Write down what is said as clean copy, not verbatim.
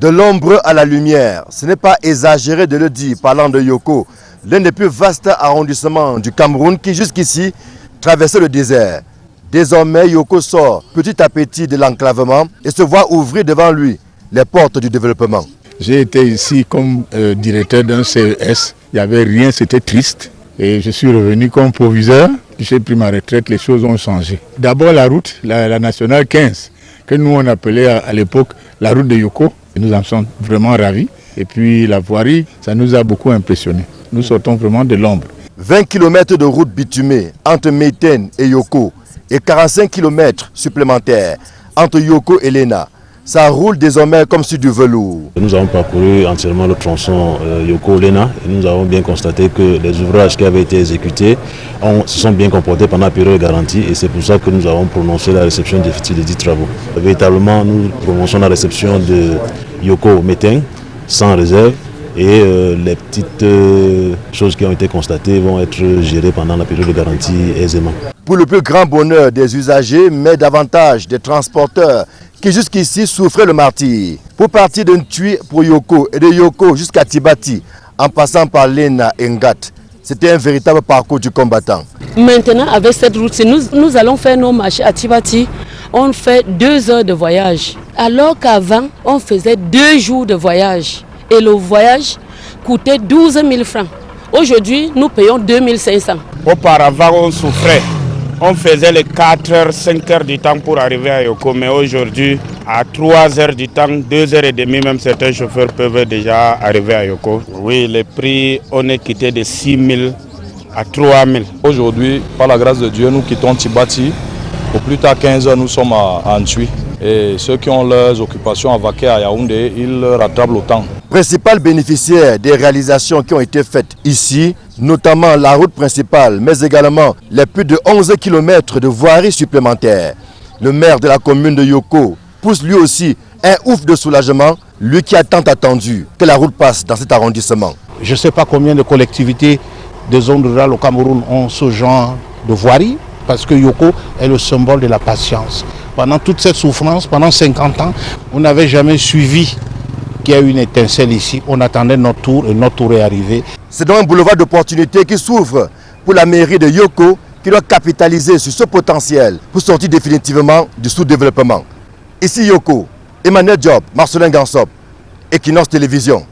De l'ombre à la lumière, ce n'est pas exagéré de le dire parlant de Yoko, l'un des plus vastes arrondissements du Cameroun qui jusqu'ici traversait le désert. Désormais, Yoko sort petit à petit de l'enclavement et se voit ouvrir devant lui les portes du développement. J'ai été ici comme directeur d'un CES, il n'y avait rien, c'était triste. Et je suis revenu comme proviseur, j'ai pris ma retraite, les choses ont changé. D'abord la route, la nationale 15, que nous on appelait à l'époque la route de Yoko. Et nous en sommes vraiment ravis. Et puis la voirie, ça nous a beaucoup impressionnés. Nous sortons vraiment de l'ombre. 20 km de route bitumée entre Meiten et Yoko et 45 km supplémentaires entre Yoko et Lena. Ça roule désormais comme sur du velours. Nous avons parcouru entièrement le tronçon Yoko-Lena et nous avons bien constaté que les ouvrages qui avaient été exécutés se sont bien comportés pendant la période garantie et c'est pour ça que nous avons prononcé la réception définitive des 10 travaux. Véritablement, nous prononçons la réception de Yoko-Meiten sans réserve et les petites choses qui ont été constatées vont être gérées pendant la période de garantie aisément. Pour le plus grand bonheur des usagers, mais davantage des transporteurs qui jusqu'ici souffraient le martyre. Pour partir de Ntui pour Yoko et de Yoko jusqu'à Tibati, en passant par Lena et Ngat, c'était un véritable parcours du combattant. Maintenant, avec cette route, nous allons faire nos marches à Tibati. On fait 2 heures de voyage. Alors qu'avant, on faisait 2 jours de voyage. Et le voyage coûtait 12 000 francs. Aujourd'hui, nous payons 2 500. Auparavant, on souffrait. On faisait les 4 heures, 5 heures du temps pour arriver à Yoko, mais aujourd'hui, à 3 heures du temps, 2 heures et demie, même certains chauffeurs peuvent déjà arriver à Yoko. Oui, les prix, on est quitté de 6 000 à 3 000. Aujourd'hui, par la grâce de Dieu, nous quittons Tibati. Au plus tard 15 heures, nous sommes à Ntui. Et ceux qui ont leurs occupations à vaquer à Yaoundé, ils rattrapent le temps. Principal bénéficiaire des réalisations qui ont été faites ici, notamment la route principale, mais également les plus de 11 km de voirie supplémentaires. Le maire de la commune de Yoko pousse lui aussi un ouf de soulagement, lui qui a tant attendu que la route passe dans cet arrondissement. Je ne sais pas combien de collectivités de zones rurales au Cameroun ont ce genre de voirie, parce que Yoko est le symbole de la patience. Pendant toute cette souffrance, pendant 50 ans, on n'avait jamais suivi qu'il y a eu une étincelle ici. On attendait notre tour et notre tour est arrivé. C'est donc un boulevard d'opportunités qui s'ouvre pour la mairie de Yoko qui doit capitaliser sur ce potentiel pour sortir définitivement du sous-développement. Ici Yoko, Emmanuel Diop, Marcelin Gansop, Equinox Télévision.